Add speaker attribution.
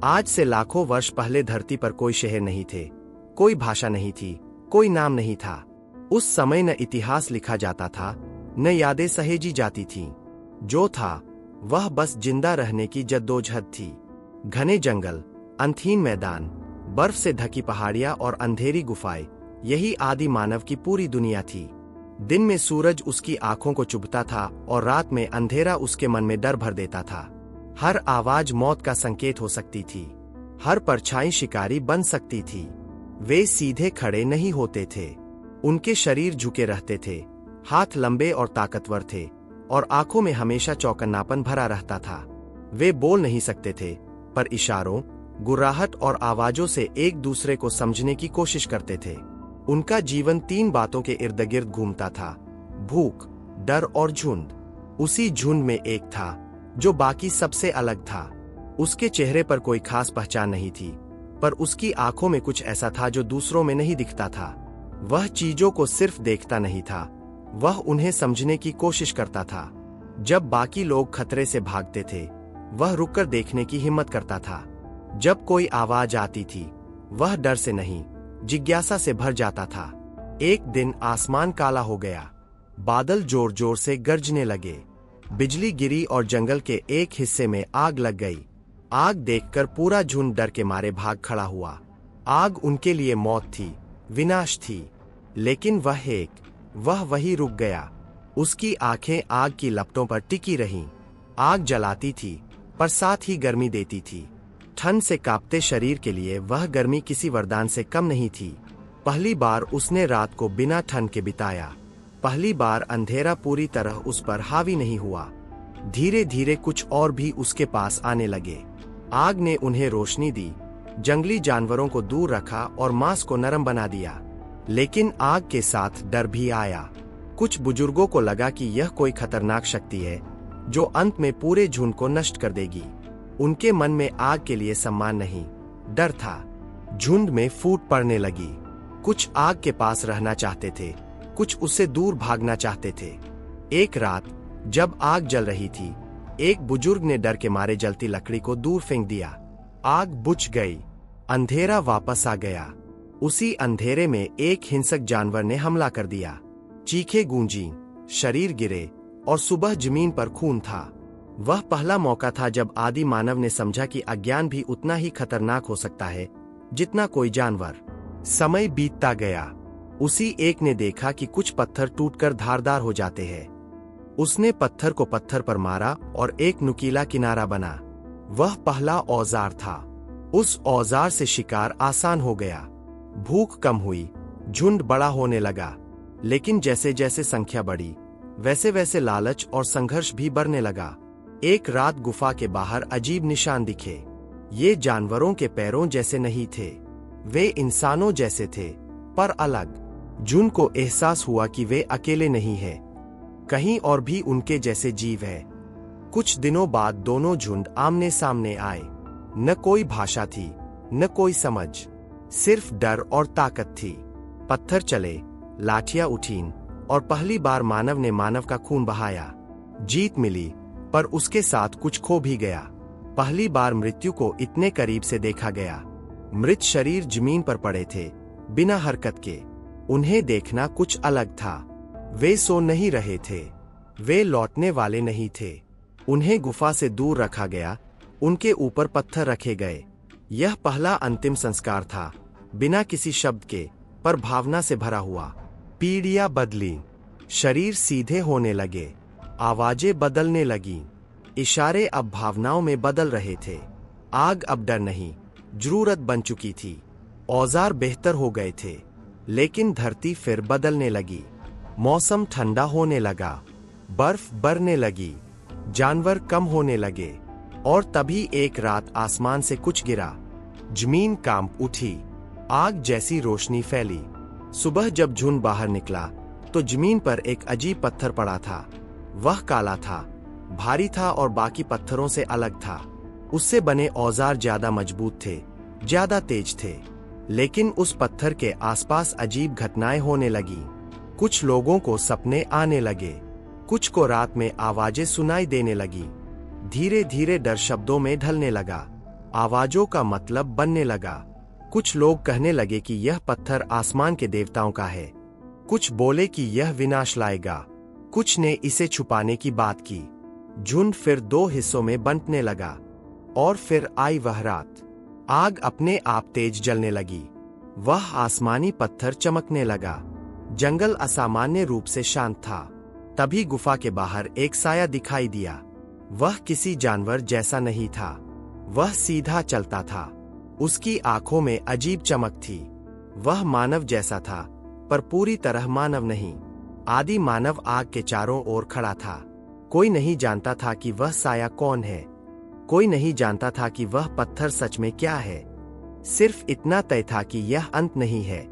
Speaker 1: आज से लाखों वर्ष पहले धरती पर कोई शहर नहीं थे, कोई भाषा नहीं थी, कोई नाम नहीं था। उस समय न इतिहास लिखा जाता था, न यादें सहेजी जाती थीं। जो था वह बस जिंदा रहने की जद्दोजहद थी। घने जंगल, अंतहीन मैदान, बर्फ से ढकी पहाड़ियां और अंधेरी गुफाएं, यही आदि मानव की पूरी दुनिया थी। दिन में सूरज उसकी आंखों को चुभता था और रात में अंधेरा उसके मन में डर भर देता था। हर आवाज मौत का संकेत हो सकती थी, हर परछाई शिकारी बन सकती थी। वे सीधे खड़े नहीं होते थे, उनके शरीर झुके रहते थे, हाथ लंबे और ताकतवर थे और आंखों में हमेशा चौकन्नापन भरा रहता था। वे बोल नहीं सकते थे, पर इशारों, गुर्राहट और आवाजों से एक दूसरे को समझने की कोशिश करते थे। उनका जीवन 3 बातों के इर्द गिर्द घूमता था: भूख, डर और झुंड। उसी झुंड में एक था जो बाकी सबसे अलग था। उसके चेहरे पर कोई खास पहचान नहीं थी, पर उसकी आंखों में कुछ ऐसा था जो दूसरों में नहीं दिखता था। वह चीजों को सिर्फ देखता नहीं था, वह उन्हें समझने की कोशिश करता था। जब बाकी लोग खतरे से भागते थे, वह रुककर देखने की हिम्मत करता था। जब कोई आवाज आती थी, वह डर से नहीं, जिज्ञासा से भर जाता था। एक दिन आसमान काला हो गया, बादल जोर जोर से गरजने लगे, बिजली गिरी और जंगल के एक हिस्से में आग लग गई। आग देखकर पूरा झुंड डर के मारे भाग खड़ा हुआ। आग उनके लिए मौत थी, विनाश थी, लेकिन वह वही रुक गया। उसकी आंखें आग की लपटों पर टिकी रहीं। आग जलाती थी, पर साथ ही गर्मी देती थी। ठंड से कांपते शरीर के लिए वह गर्मी किसी वरदान से कम नहीं थी। पहली बार उसने रात को बिना ठंड के बिताया। पहली बार अंधेरा पूरी तरह उस पर हावी नहीं हुआ। धीरे धीरे कुछ और भी उसके पास आने लगे। आग ने उन्हें रोशनी दी, जंगली जानवरों को दूर रखा और मांस को नरम बना दिया। लेकिन आग के साथ डर भी आया। कुछ बुजुर्गों को लगा कि यह कोई खतरनाक शक्ति है जो अंत में पूरे झुंड को नष्ट कर देगी। उनके मन में आग के लिए सम्मान नहीं, डर था। झुंड में फूट पड़ने लगी। कुछ आग के पास रहना चाहते थे, कुछ उससे दूर भागना चाहते थे। एक रात जब आग जल रही थी, एक बुजुर्ग ने डर के मारे जलती लकड़ी को दूर फेंक दिया। आग बुझ गई, अंधेरा वापस आ गया। उसी अंधेरे में एक हिंसक जानवर ने हमला कर दिया। चीखें गूंजी, शरीर गिरे और सुबह जमीन पर खून था। वह पहला मौका था जब आदि मानव ने समझा कि अज्ञान भी उतना ही खतरनाक हो सकता है जितना कोई जानवर। समय बीतता गया। उसी एक ने देखा कि कुछ पत्थर टूटकर धारदार हो जाते हैं। उसने पत्थर को पत्थर पर मारा और एक नुकीला किनारा बना। वह पहला औजार था। उस औजार से शिकार आसान हो गया। भूख कम हुई, झुंड बड़ा होने लगा। लेकिन जैसे जैसे संख्या बढ़ी, वैसे वैसे लालच और संघर्ष भी बढ़ने लगा। एक रात गुफा के बाहर अजीब निशान दिखे। ये जानवरों के पैरों जैसे नहीं थे, वे इंसानों जैसे थे, पर अलग। झुंड को एहसास हुआ कि वे अकेले नहीं हैं, कहीं और भी उनके जैसे जीव है। कुछ दिनों बाद दोनों झुंड आमने सामने आए। न कोई भाषा थी, न कोई समझ, सिर्फ डर और ताकत थी। पत्थर चले, लाठियां उठीं और पहली बार मानव ने मानव का खून बहाया। जीत मिली, पर उसके साथ कुछ खो भी गया। पहली बार मृत्यु को इतने करीब से देखा गया। मृत शरीर जमीन पर पड़े थे, बिना हरकत के। उन्हें देखना कुछ अलग था। वे सो नहीं रहे थे, वे लौटने वाले नहीं थे। उन्हें गुफा से दूर रखा गया, उनके ऊपर पत्थर रखे गए। यह पहला अंतिम संस्कार था, बिना किसी शब्द के, पर भावना से भरा हुआ। पीढ़ियां बदली, शरीर सीधे होने लगे, आवाजें बदलने लगीं, इशारे अब भावनाओं में बदल रहे थे। आग अब डर नहीं, जरूरत बन चुकी थी। औजार बेहतर हो गए थे, लेकिन धरती फिर बदलने लगी। मौसम ठंडा होने लगा, बर्फ बरने लगी, जानवर कम होने लगे। और तभी एक रात आसमान से कुछ गिरा। जमीन कांप उठी, आग जैसी रोशनी फैली। सुबह जब झुंड बाहर निकला तो जमीन पर एक अजीब पत्थर पड़ा था। वह काला था, भारी था और बाकी पत्थरों से अलग था। उससे बने औजार ज्यादा मजबूत थे, ज्यादा तेज थे। लेकिन उस पत्थर के आसपास अजीब घटनाएं होने लगी। कुछ लोगों को सपने आने लगे, कुछ को रात में आवाजें सुनाई देने लगी। धीरे धीरे डर शब्दों में ढलने लगा। आवाजों का मतलब बनने लगा। कुछ लोग कहने लगे कि यह पत्थर आसमान के देवताओं का है, कुछ बोले कि यह विनाश लाएगा, कुछ ने इसे छुपाने की बात की। झुंड फिर दो हिस्सों में बंटने लगा। और फिर आई वह रात। आग अपने आप तेज जलने लगी। वह आसमानी पत्थर चमकने लगा। जंगल असामान्य रूप से शांत था। तभी गुफा के बाहर एक साया दिखाई दिया। वह किसी जानवर जैसा नहीं था, वह सीधा चलता था। उसकी आंखों में अजीब चमक थी। वह मानव जैसा था, पर पूरी तरह मानव नहीं। आदि मानव आग के चारों ओर खड़ा था। कोई नहीं जानता था कि वह साया कौन है, कोई नहीं जानता था कि वह पत्थर सच में क्या है। सिर्फ इतना तय था कि यह अंत नहीं है,